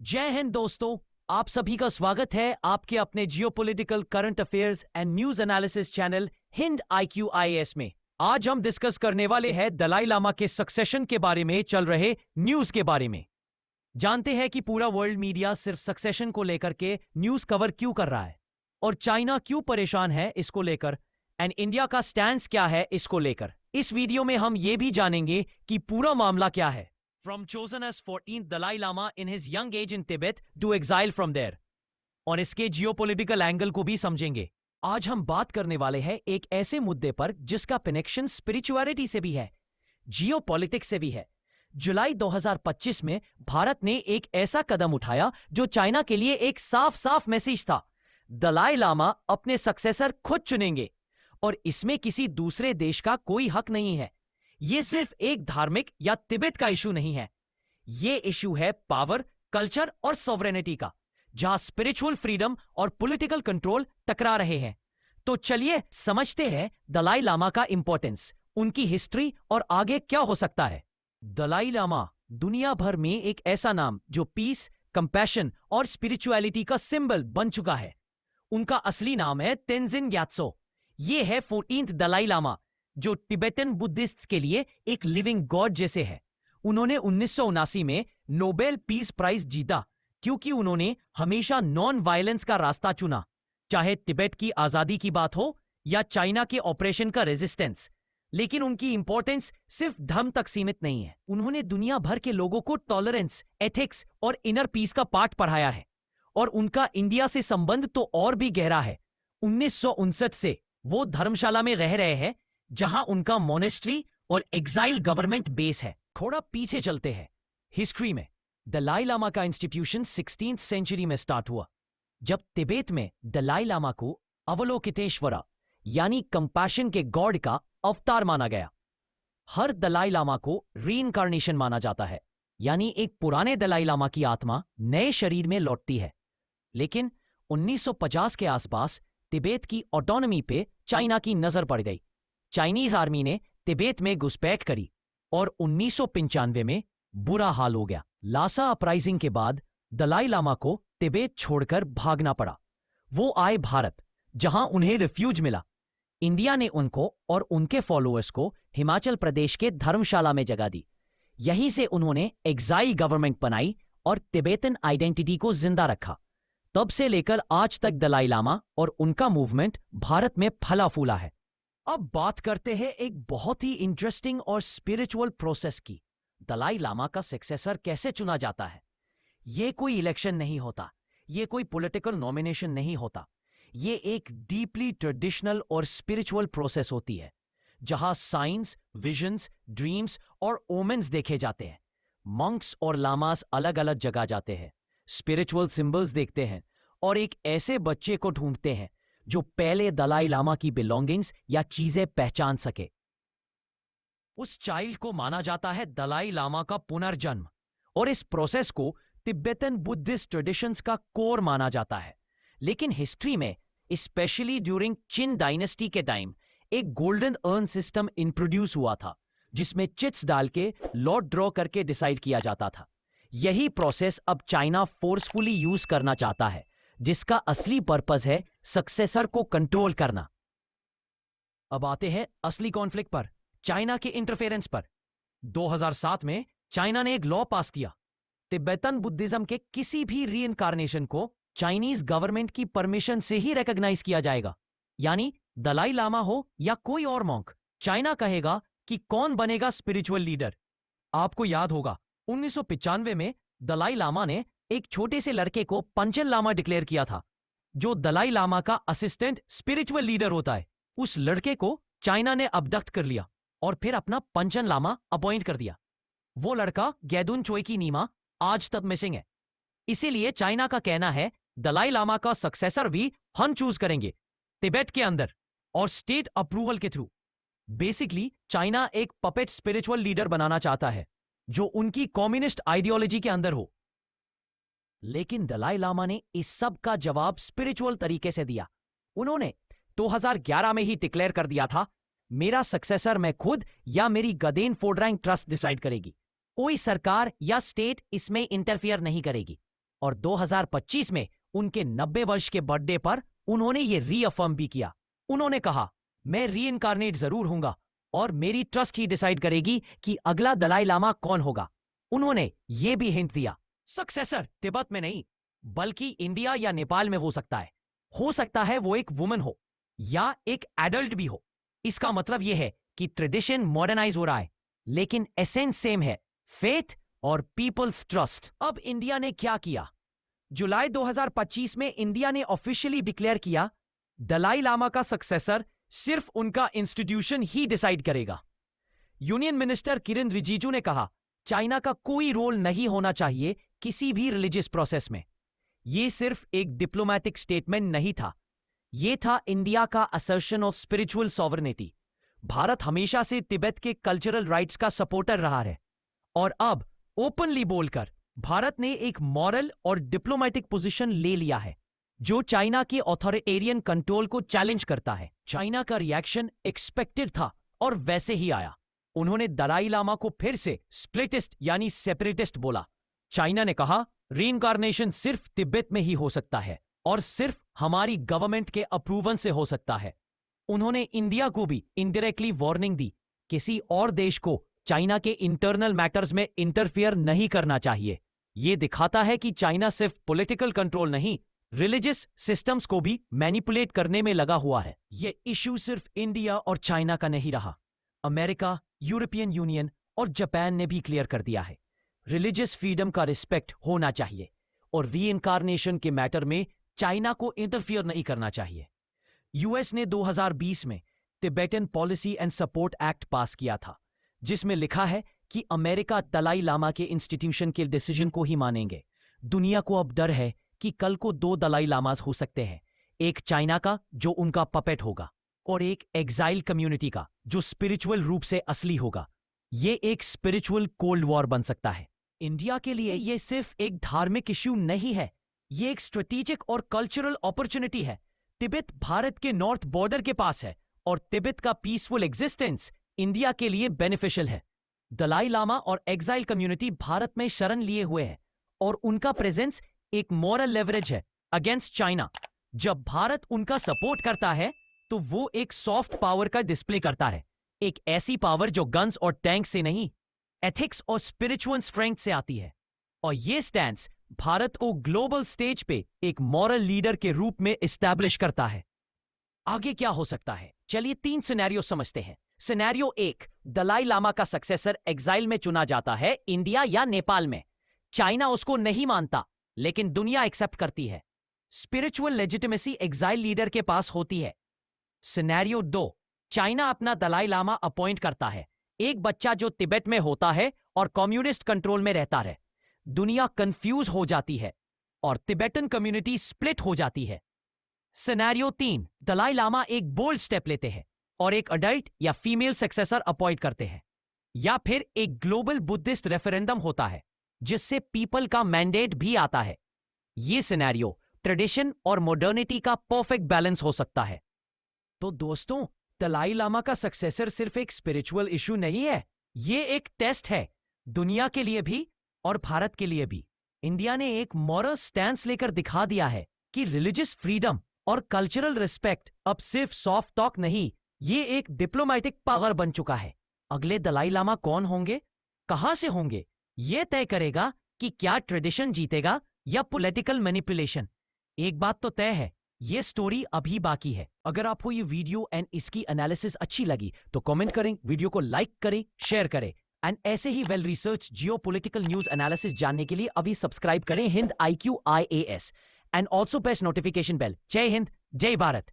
जय हिंद दोस्तों। आप सभी का स्वागत है आपके अपने geopolitical current affairs and news analysis channel Hind IQIS में। आज हम डिस्कस करने वाले हैं दलाई लामा के सक्सेशन के बारे में चल रहे न्यूज के बारे में। जानते हैं कि पूरा वर्ल्ड मीडिया सिर्फ सक्सेशन को लेकर के न्यूज कवर क्यों कर रहा है और चाइना क्यों परेशान है इसको लेकर, एंड इंडिया का स्टैंड क्या है इसको लेकर। इस वीडियो में हम ये भी जानेंगे कि पूरा मामला क्या है, from chosen as 14th Dalai Lama in his young age in Tibet to exile from there, और इसके जियोपॉलिटिकल एंगल को भी समझेंगे। आज हम बात करने वाले हैं एक ऐसे मुद्दे पर जिसका कनेक्शन स्पिरिचुअलिटी से भी है, जियोपॉलिटिक्स से भी है। जुलाई 2025 में भारत ने एक ऐसा कदम उठाया जो चाइना के लिए एक साफ साफ मैसेज था। दलाई लामा अपने सक्सेसर खुद चुनेंगे और इसमें किसी दूसरे देश का कोई हक नहीं है। यह सिर्फ एक धार्मिक या तिब्बत का इशू नहीं है, यह इशू है पावर, कल्चर और सॉवरेनिटी का, जहां स्पिरिचुअल फ्रीडम और पॉलिटिकल कंट्रोल टकरा रहे हैं। तो चलिए समझते हैं दलाई लामा का इंपॉर्टेंस, उनकी हिस्ट्री और आगे क्या हो सकता है। दलाई लामा दुनिया भर में एक ऐसा नाम जो पीस, कंपैशन और स्पिरिचुअलिटी का सिंबल बन चुका है। उनका असली नाम है तेंजिन ग्यात्सो। यह है 14th दलाई लामा जो टिबेटन बुद्धिस्ट्स के लिए एक लिविंग गॉड जैसे है। उन्होंने 1979 में नोबेल पीस प्राइज जीता क्योंकि उन्होंने हमेशा नॉन वायलेंस का रास्ता चुना, चाहे तिब्बत की आजादी की बात हो या चाइना के ऑपरेशन का रेजिस्टेंस। लेकिन उनकी इंपॉर्टेंस सिर्फ धर्म तक सीमित नहीं है, उन्होंने दुनिया भर के लोगों को टॉलरेंस, एथिक्स और इनर पीस का पाठ पढ़ाया है। और उनका इंडिया से संबंध तो और भी गहरा है। 1959 से वो धर्मशाला में रह रहे हैं जहां उनका मोनेस्ट्री और एग्जाइल गवर्नमेंट बेस है। थोड़ा पीछे चलते हैं हिस्ट्री में। दलाई लामा का इंस्टीट्यूशन 16th सेंचुरी में स्टार्ट हुआ, जब तिब्बत में दलाई लामा को अवलोकितेश्वरा यानी कंपैशन के गॉड का अवतार माना गया। हर दलाई लामा को रीइंकार्नेशन माना जाता है, यानी एक पुराने दलाई लामा की आत्मा नए शरीर में लौटती है। लेकिन 1950 के आसपास तिब्बत की ऑटोनॉमी पे चाइना की नजर पड़ गई। चाइनीज आर्मी ने तिब्बत में घुसपैठ करी और 1995 में बुरा हाल हो गया। लासा अपराइजिंग के बाद दलाई लामा को तिब्बत छोड़कर भागना पड़ा। वो आए भारत, जहां उन्हें रिफ्यूज मिला। इंडिया ने उनको और उनके फॉलोअर्स को हिमाचल प्रदेश के धर्मशाला में जगह दी। यहीं से उन्होंने एग्जाइल गवर्नमेंट बनाई और तिब्बतन आइडेंटिटी को जिंदा रखा। तब से लेकर आज तक दलाई लामा और उनका मूवमेंट भारत में फला फूला है। अब बात करते हैं एक बहुत ही इंटरेस्टिंग और स्पिरिचुअल प्रोसेस की। दलाई लामा का सक्सेसर कैसे चुना जाता है। यह कोई इलेक्शन नहीं होता, यह कोई पॉलिटिकल नॉमिनेशन नहीं होता, यह एक डीपली ट्रेडिशनल और स्पिरिचुअल प्रोसेस होती है, जहां साइंस, विजन्स, ड्रीम्स और ओमेन्स देखे जाते हैं। मंक्स और लामास अलग अलग जगह जाते हैं, स्पिरिचुअल सिंबल्स देखते हैं और एक ऐसे बच्चे को ढूंढते हैं जो पहले दलाई लामा की बिलोंगिंग्स या चीजें पहचान सके। उस चाइल्ड को माना जाता है दलाई लामा का पुनर्जन्म, और इस प्रोसेस को तिब्बतन बुद्धिस्ट ट्रेडिशंस का कोर माना जाता है। लेकिन हिस्ट्री में, स्पेशली ड्यूरिंग चिन डायनेस्टी के टाइम, एक गोल्डन अर्न सिस्टम इंट्रोड्यूस हुआ था, जिसमें चिट्स डाल के लॉट ड्रॉ करके डिसाइड किया जाता था। यही प्रोसेस अब चाइना फोर्सफुली यूज करना चाहता है, जिसका असली पर्पस है सक्सेसर को कंट्रोल करना। अब आते हैं असली कॉन्फ्लिक्ट पर, चाइना के इंटरफेरेंस पर। 2007 में चाइना ने एक लॉ पास किया, तिब्बतन बुद्धिज्म के किसी भी रीइंकार्नेशन को चाइनीज गवर्नमेंट की परमिशन से ही रिकॉग्नाइज किया जाएगा। यानी दलाई लामा हो या कोई और मॉन्क, चाइना कहेगा कि कौन बनेगा स्पिरिचुअल लीडर। आपको याद होगा 1995 में दलाई लामा ने एक छोटे से लड़के को पंचन लामा डिक्लेयर किया था, जो दलाई लामा का असिस्टेंट स्पिरिचुअल लीडर होता है। उस लड़के को चाइना ने अबडक्ट कर लिया और फिर अपना पंचन लामा अपॉइंट कर दिया। वो लड़का गैदुन चोई की नीमा आज तक मिसिंग है। इसीलिए चाइना का कहना है दलाई लामा का सक्सेसर भी हम चूज करेंगे, तिब्बत के अंदर और स्टेट अप्रूवल के थ्रू। बेसिकली चाइना एक पपेट स्पिरिचुअल लीडर बनाना चाहता है जो उनकी कम्युनिस्ट आइडियोलॉजी के अंदर हो। लेकिन दलाई लामा ने इस सब का जवाब स्पिरिचुअल तरीके से दिया। उन्होंने 2011 में ही डिक्लेयर कर दिया था, मेरा सक्सेसर मैं खुद या मेरी गदेन फोड्रैंग ट्रस्ट डिसाइड करेगी, कोई सरकार या स्टेट इसमें इंटरफियर नहीं करेगी। और 2025 में उनके 90 वर्ष के बर्थडे पर उन्होंने ये रीअफर्म भी किया। उन्होंने कहा, मैं रीइनकार्नेट जरूर हूंगा और मेरी ट्रस्ट ही डिसाइड करेगी कि अगला दलाई लामा कौन होगा। उन्होंने ये भी हिंट दिया, सक्सेसर तिब्बत में नहीं बल्कि इंडिया या नेपाल में हो सकता है। हो सकता है वो एक वुमन हो या एक एडल्ट भी हो। इसका मतलब यह है कि ट्रेडिशन मॉडर्नाइज हो रहा है लेकिन एसेंस सेम है, फेथ और पीपल्स ट्रस्ट। अब इंडिया ने क्या किया? जुलाई 2025 में इंडिया ने ऑफिशियली डिक्लेयर किया दलाई लामा का सक्सेसर सिर्फ उनका इंस्टीट्यूशन ही डिसाइड करेगा। यूनियन मिनिस्टर किरेन रिजिजू ने कहा, चाइना का कोई रोल नहीं होना चाहिए किसी भी रिलीजियस प्रोसेस में। यह सिर्फ एक डिप्लोमैटिक स्टेटमेंट नहीं था, यह था इंडिया का assertion of spiritual sovereignty. Bharat हमेशा से तिब्बत के कल्चरल राइट्स का सपोर्टर रहा है और अब ओपनली बोलकर भारत ने एक मॉरल और डिप्लोमैटिक पोजीशन ले लिया है जो चाइना के ऑथोरिटेरियन कंट्रोल को चैलेंज करता है। चाइना का रिएक्शन एक्सपेक्टेड था और वैसे ही आया। उन्होंने दलाई लामा को फिर से स्प्लिटिस्ट यानी सेपरेटिस्ट बोला। चाइना ने कहा, रीइंकार्नेशन सिर्फ तिब्बत में ही हो सकता है और सिर्फ हमारी गवर्नमेंट के अप्रूवल से हो सकता है। उन्होंने इंडिया को भी इनडायरेक्टली वार्निंग दी, किसी और देश को चाइना के इंटरनल मैटर्स में इंटरफियर नहीं करना चाहिए। यह दिखाता है कि चाइना सिर्फ पॉलिटिकल कंट्रोल नहीं, रिलीजियस सिस्टम्स को भी मैनिपुलेट करने में लगा हुआ है। यह इश्यू सिर्फ इंडिया और चाइना का नहीं रहा, अमेरिका, यूरोपियन यूनियन और जापान ने भी क्लियर कर दिया है रिलीजियस फ्रीडम का रिस्पेक्ट होना चाहिए और रीइंकार्नेशन के मैटर में चाइना को इंटरफियर नहीं करना चाहिए। यूएस ने 2020 में Tibetan policy and support act पास किया था जिसमें लिखा है कि अमेरिका दलाई लामा के इंस्टीट्यूशन के डिसीजन को ही मानेंगे। दुनिया को अब डर है कि कल को 2 दलाई लामास हो सकते हैं, एक चाइना का जो उनका पपेट होगा और एक एग्जाइल कम्युनिटी का जो स्पिरिचुअल रूप से असली होगा। यह एक स्पिरिचुअल कोल्ड वॉर बन सकता है। इंडिया के लिए यह सिर्फ एक धार्मिक इश्यू नहीं है, यह एक स्ट्रेटेजिक और कल्चरल अपॉर्चुनिटी है। तिब्बत भारत के नॉर्थ बॉर्डर के पास है और तिब्बत का पीसफुल एग्जिस्टेंस इंडिया के लिए बेनिफिशियल है। दलाई लामा और एग्जाइल कम्युनिटी भारत में शरण लिए हुए हैं और उनका प्रेजेंस एक मॉरल लेवरेज है अगेंस्ट चाइना। जब भारत उनका सपोर्ट करता है तो वो एक सॉफ्ट पावर का डिस्प्ले करता है, एक ऐसी पावर जो गन्स और टैंक से नहीं, एथिक्स और स्पिरिचुअल स्ट्रेंथ से आती है। और ये स्टैंस भारत को ग्लोबल स्टेज पे एक मॉरल लीडर के रूप में एस्टैब्लिश करता है। आगे क्या हो सकता है? चलिए 3 सिनेरियो समझते हैं। सिनेरियो 1, दलाई लामा का सक्सेसर एग्जाइल में चुना जाता है, इंडिया या नेपाल में। चाइना उसको नहीं मानता लेकिन दुनिया एक्सेप्ट करती है। स्पिरिचुअल लेजिटिमेसी एग्जाइल लीडर के पास होती है। सिनेरियो 2, चाइना अपना दलाई लामा अपॉइंट करता है, एक बच्चा जो तिब्बत में होता है और कम्युनिस्ट कंट्रोल में रहता है। दुनिया कंफ्यूज हो जाती है और तिब्बतन कम्युनिटी स्प्लिट हो जाती है। सिनेरियो 3, दलाई लामा एक बोल्ड स्टेप लेते हैं और एक अडल्ट या फीमेल सक्सेसर अपॉइंट करते हैं, या फिर एक ग्लोबल बुद्धिस्ट रेफरेंडम होता है जिससे पीपल का मैंडेट भी आता है। यह सिनेरियो ट्रेडिशन और मॉडर्निटी का परफेक्ट बैलेंस हो सकता है। तो दोस्तों, दलाई लामा का सक्सेसर सिर्फ एक स्पिरिचुअल इशू नहीं है, यह एक टेस्ट है दुनिया के लिए भी और भारत के लिए भी। इंडिया ने एक मॉरल स्टैंस लेकर दिखा दिया है कि रिलीजियस फ्रीडम और कल्चरल रिस्पेक्ट अब सिर्फ सॉफ्ट टॉक नहीं, ये एक डिप्लोमैटिक पावर बन चुका है। अगले दलाई लामा कौन होंगे, कहां से होंगे, यह तय करेगा कि क्या ट्रेडिशन जीतेगा या पॉलिटिकल मैनिपुलेशन। एक बात तो तय है, यह स्टोरी अभी बाकी है। अगर आपको ये वीडियो एंड इसकी एनालिसिस अच्छी लगी तो कमेंट करें, वीडियो को लाइक करें, शेयर करें एंड ऐसे ही well research geopolitical news analysis जानने के लिए अभी सब्सक्राइब करें Hind IQ IAS and also press notification bell. जय हिंद, जय भारत।